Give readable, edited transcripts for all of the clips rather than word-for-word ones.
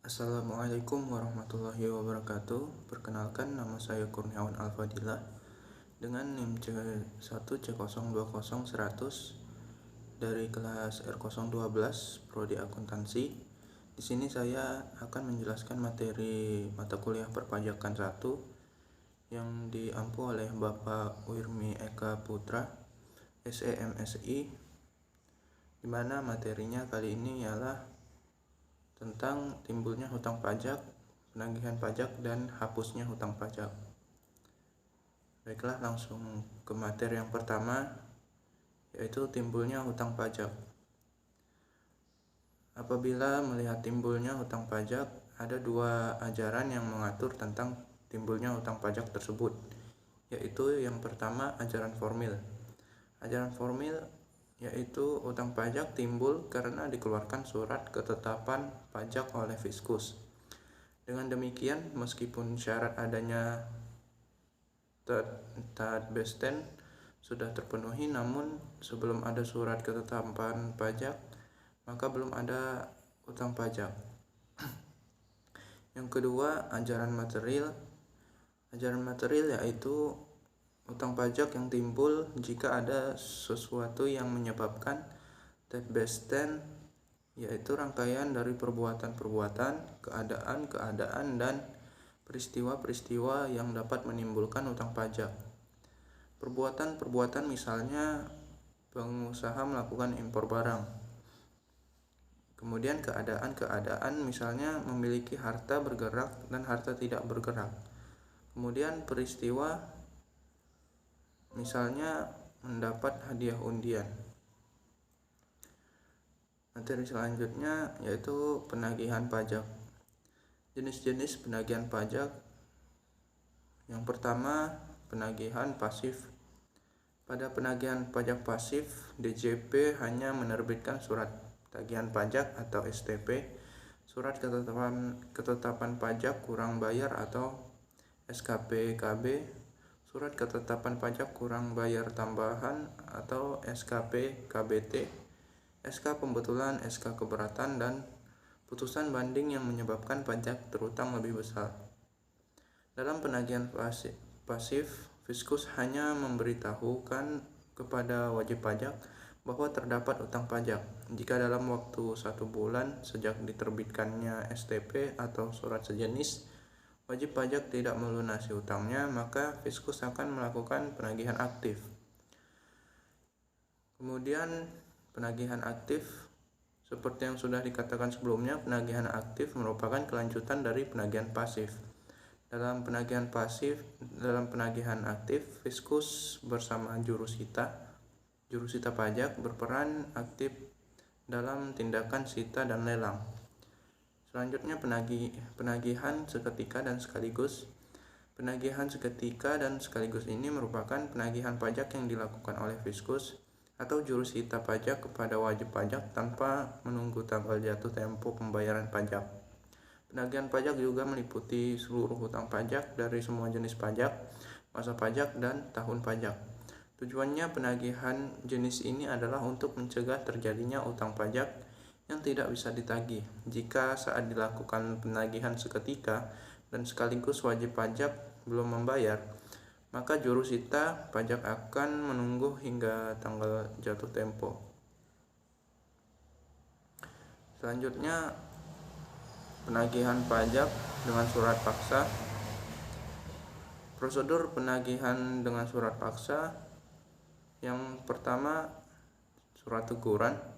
Assalamualaikum warahmatullahi wabarakatuh. Perkenalkan, nama saya Kurniawan Alfadilah dengan NIM C1C020-100 dari kelas R012 Prodi Akuntansi. Di sini saya akan menjelaskan materi mata kuliah perpajakan 1 yang diampu oleh Bapak Wirmi Eka Putra, SEMSI, di mana materinya kali ini ialah tentang timbulnya hutang pajak, penagihan pajak, dan hapusnya hutang pajak. Baiklah, langsung ke materi yang pertama, yaitu timbulnya hutang pajak. Apabila melihat timbulnya hutang pajak, ada dua ajaran yang mengatur tentang timbulnya hutang pajak tersebut, yaitu yang pertama ajaran formil. Ajaran formil yaitu hutang pajak timbul karena dikeluarkan surat ketetapan pajak oleh Fiskus. Dengan demikian, meskipun syarat adanya Tatbesten sudah terpenuhi, namun sebelum ada surat ketetapan pajak, maka belum ada hutang pajak. Yang kedua, ajaran material. Ajaran material yaitu hutang pajak yang timbul jika ada sesuatu yang menyebabkan Tatbesten, yaitu rangkaian dari perbuatan-perbuatan, keadaan-keadaan, dan peristiwa-peristiwa yang dapat menimbulkan hutang pajak. Perbuatan-perbuatan misalnya pengusaha melakukan impor barang. Kemudian keadaan-keadaan misalnya memiliki harta bergerak dan harta tidak bergerak. Kemudian peristiwa misalnya mendapat hadiah undian. Materi selanjutnya yaitu penagihan pajak. Jenis-jenis penagihan pajak. Yang pertama, penagihan pasif. Pada penagihan pajak pasif, DJP hanya menerbitkan surat tagihan pajak atau STP, surat ketetapan pajak kurang bayar atau SKP-KB, surat ketetapan pajak kurang bayar tambahan atau SKP-KBT, SK pembetulan, SK keberatan, dan putusan banding yang menyebabkan pajak terutang lebih besar. Dalam penagihan pasif, Fiskus hanya memberitahukan kepada wajib pajak bahwa terdapat utang pajak. Jika dalam waktu 1 bulan sejak diterbitkannya STP atau surat sejenis, wajib pajak tidak melunasi hutangnya, maka Fiskus akan melakukan penagihan aktif. Kemudian penagihan aktif, seperti yang sudah dikatakan sebelumnya, penagihan aktif merupakan kelanjutan dari penagihan pasif. Dalam penagihan aktif, Fiskus bersama jurusita pajak berperan aktif dalam tindakan sita dan lelang. Selanjutnya penagihan seketika dan sekaligus. Penagihan seketika dan sekaligus ini merupakan penagihan pajak yang dilakukan oleh Fiskus atau jurusita pajak kepada wajib pajak tanpa menunggu tanggal jatuh tempo pembayaran pajak. Penagihan pajak juga meliputi seluruh hutang pajak dari semua jenis pajak, masa pajak, dan tahun pajak. Tujuannya penagihan jenis ini adalah untuk mencegah terjadinya utang pajak yang tidak bisa ditagih. Jika saat dilakukan penagihan seketika dan sekaligus wajib pajak belum membayar, maka jurusita pajak akan menunggu hingga tanggal jatuh tempo. Selanjutnya, penagihan pajak dengan surat paksa. Prosedur penagihan dengan surat paksa. Yang pertama, surat teguran.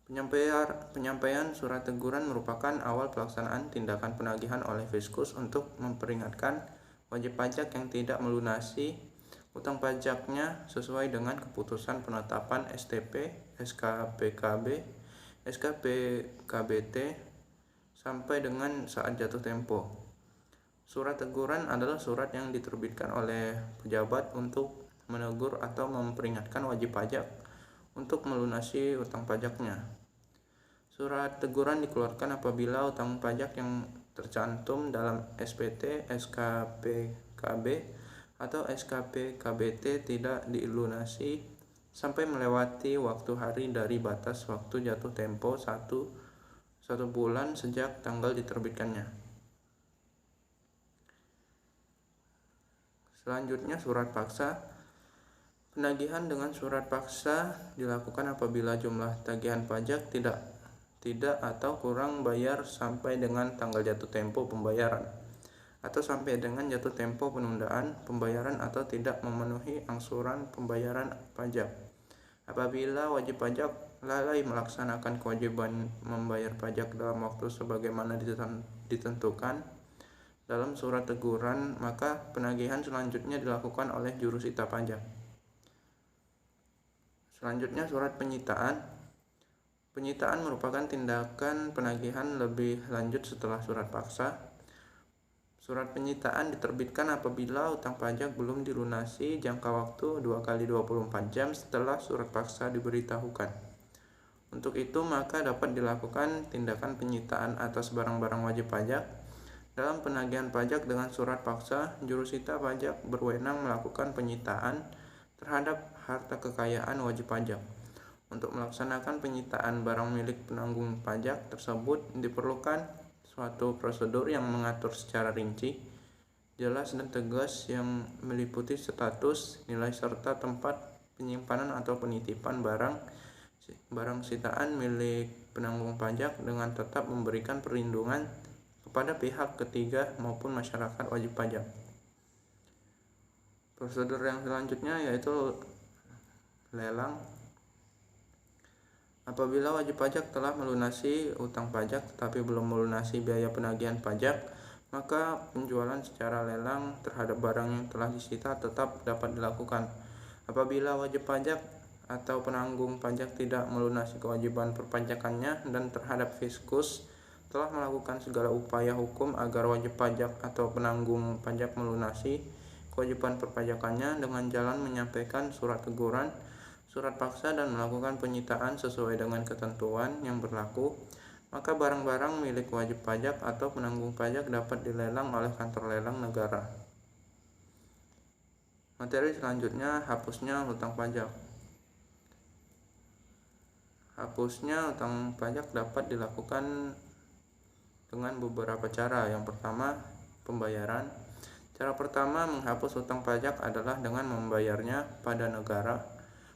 Penyampaian surat teguran merupakan awal pelaksanaan tindakan penagihan oleh Fiskus untuk memperingatkan wajib pajak yang tidak melunasi utang pajaknya sesuai dengan keputusan penetapan STP, SKPKB, SKPKBT sampai dengan saat jatuh tempo. Surat teguran adalah surat yang diterbitkan oleh pejabat untuk menegur atau memperingatkan wajib pajak untuk melunasi utang pajaknya. Surat teguran dikeluarkan apabila utang pajak yang tercantum dalam SPT, SKPKB, atau SKPKBT tidak dilunasi sampai melewati waktu hari dari batas waktu jatuh tempo 1 1 bulan sejak tanggal diterbitkannya. Selanjutnya, surat paksa. Penagihan dengan surat paksa dilakukan apabila jumlah tagihan pajak tidak atau kurang bayar sampai dengan tanggal jatuh tempo pembayaran, atau sampai dengan jatuh tempo penundaan pembayaran, atau tidak memenuhi angsuran pembayaran pajak. Apabila wajib pajak lalai melaksanakan kewajiban membayar pajak dalam waktu sebagaimana ditentukan dalam surat teguran, maka penagihan selanjutnya dilakukan oleh jurusita pajak. Selanjutnya, surat penyitaan. Penyitaan merupakan tindakan penagihan lebih lanjut setelah surat paksa. Surat penyitaan diterbitkan apabila utang pajak belum dilunasi jangka waktu 2 kali 24 jam setelah surat paksa diberitahukan. Untuk itu, maka dapat dilakukan tindakan penyitaan atas barang-barang wajib pajak. Dalam penagihan pajak dengan surat paksa, jurusita pajak berwenang melakukan penyitaan terhadap harta kekayaan wajib pajak. Untuk melaksanakan penyitaan barang milik penanggung pajak tersebut diperlukan suatu prosedur yang mengatur secara rinci, jelas dan tegas yang meliputi status, nilai serta tempat penyimpanan atau penitipan barang sitaan milik penanggung pajak dengan tetap memberikan perlindungan kepada pihak ketiga maupun masyarakat wajib pajak. Prosedur yang selanjutnya yaitu lelang. Apabila wajib pajak telah melunasi utang pajak tetapi belum melunasi biaya penagihan pajak, maka penjualan secara lelang terhadap barang yang telah disita tetap dapat dilakukan. Apabila wajib pajak atau penanggung pajak tidak melunasi kewajiban perpajakannya dan terhadap fiskus telah melakukan segala upaya hukum agar wajib pajak atau penanggung pajak melunasi kewajiban perpajakannya dengan jalan menyampaikan surat teguran, surat paksa, dan melakukan penyitaan sesuai dengan ketentuan yang berlaku, maka barang-barang milik wajib pajak atau penanggung pajak dapat dilelang oleh kantor lelang negara. Materi selanjutnya, hapusnya hutang pajak. Hapusnya hutang pajak dapat dilakukan dengan beberapa cara. Yang pertama, pembayaran. Cara pertama menghapus hutang pajak adalah dengan membayarnya pada negara.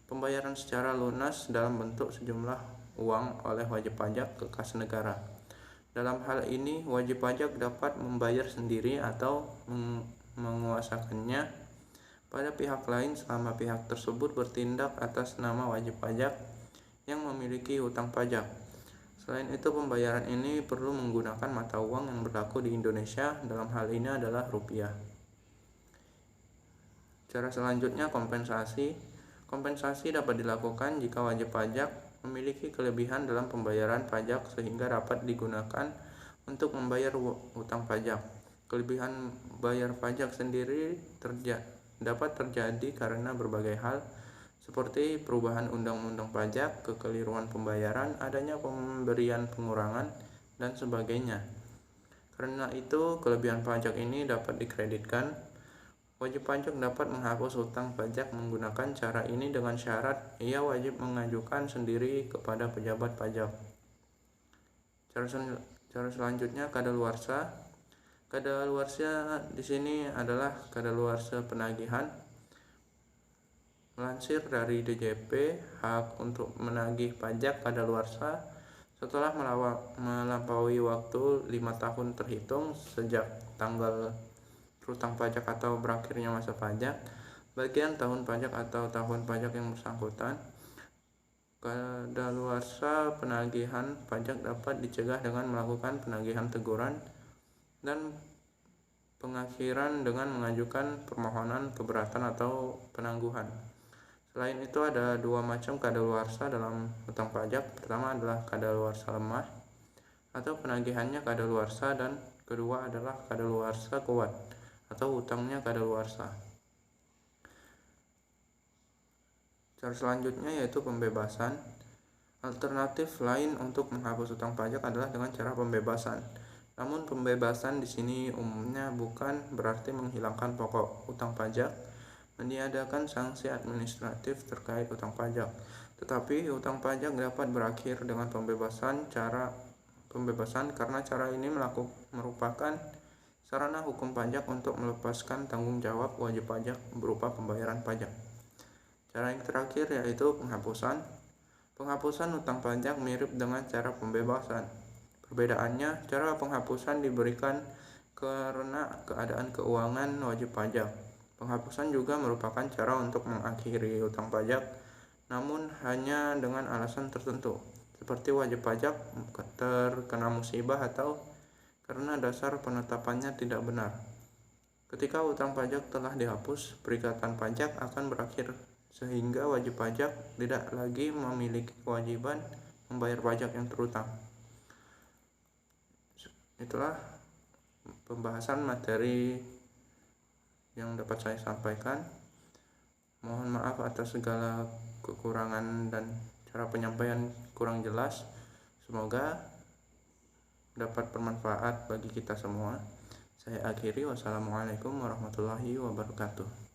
Pembayaran secara lunas dalam bentuk sejumlah uang oleh wajib pajak ke kas negara. Dalam hal ini, wajib pajak dapat membayar sendiri atau menguasakannya pada pihak lain selama pihak tersebut bertindak atas nama wajib pajak yang memiliki hutang pajak. Selain itu, pembayaran ini perlu menggunakan mata uang yang berlaku di Indonesia, dalam hal ini adalah rupiah. Cara selanjutnya, kompensasi. Kompensasi dapat dilakukan jika wajib pajak memiliki kelebihan dalam pembayaran pajak sehingga dapat digunakan untuk membayar hutang pajak. Kelebihan bayar pajak sendiri dapat terjadi karena berbagai hal, seperti perubahan undang-undang pajak, kekeliruan pembayaran, adanya pemberian pengurangan, dan sebagainya. Karena itu, kelebihan pajak ini dapat dikreditkan. Wajib pajak dapat menghapus hutang pajak menggunakan cara ini dengan syarat ia wajib mengajukan sendiri kepada pejabat pajak. Cara selanjutnya, kadaluarsa. Kadaluarsa di sini adalah kadaluarsa penagihan. Melansir dari DJP, hak untuk menagih pajak kadaluarsa setelah melampaui waktu 5 tahun terhitung sejak tanggal berutang pajak atau berakhirnya masa pajak, bagian tahun pajak atau tahun pajak yang bersangkutan. Kadaluarsa penagihan pajak dapat dicegah dengan melakukan penagihan teguran dan pengakhiran dengan mengajukan permohonan keberatan atau penangguhan. Selain itu, ada 2 macam kadaluarsa dalam hutang pajak. Pertama adalah kadaluarsa lemah atau penagihannya kadaluarsa, dan kedua adalah kadaluarsa kuat atau hutangnya kadaluarsa. Cara selanjutnya yaitu pembebasan. Alternatif lain untuk menghapus hutang pajak adalah dengan cara pembebasan. Namun pembebasan di sini umumnya bukan berarti menghilangkan pokok hutang pajak, meniadakan sanksi administratif terkait hutang pajak, tetapi hutang pajak dapat berakhir dengan pembebasan pembebasan karena cara ini merupakan sarana hukum pajak untuk melepaskan tanggung jawab wajib pajak berupa pembayaran pajak. Cara yang terakhir yaitu penghapusan. Penghapusan utang pajak mirip dengan cara pembebasan. Perbedaannya, cara penghapusan diberikan karena keadaan keuangan wajib pajak. Penghapusan juga merupakan cara untuk mengakhiri utang pajak, namun hanya dengan alasan tertentu, seperti wajib pajak terkena musibah atau karena dasar penetapannya tidak benar. Ketika utang pajak telah dihapus, perikatan pajak akan berakhir, sehingga wajib pajak tidak lagi memiliki kewajiban membayar pajak yang terutang. Itulah pembahasan materi yang dapat saya sampaikan. Mohon maaf atas segala kekurangan dan cara penyampaian kurang jelas. Semoga dapat bermanfaat bagi kita semua. Saya akhiri. Wassalamualaikum warahmatullahi wabarakatuh.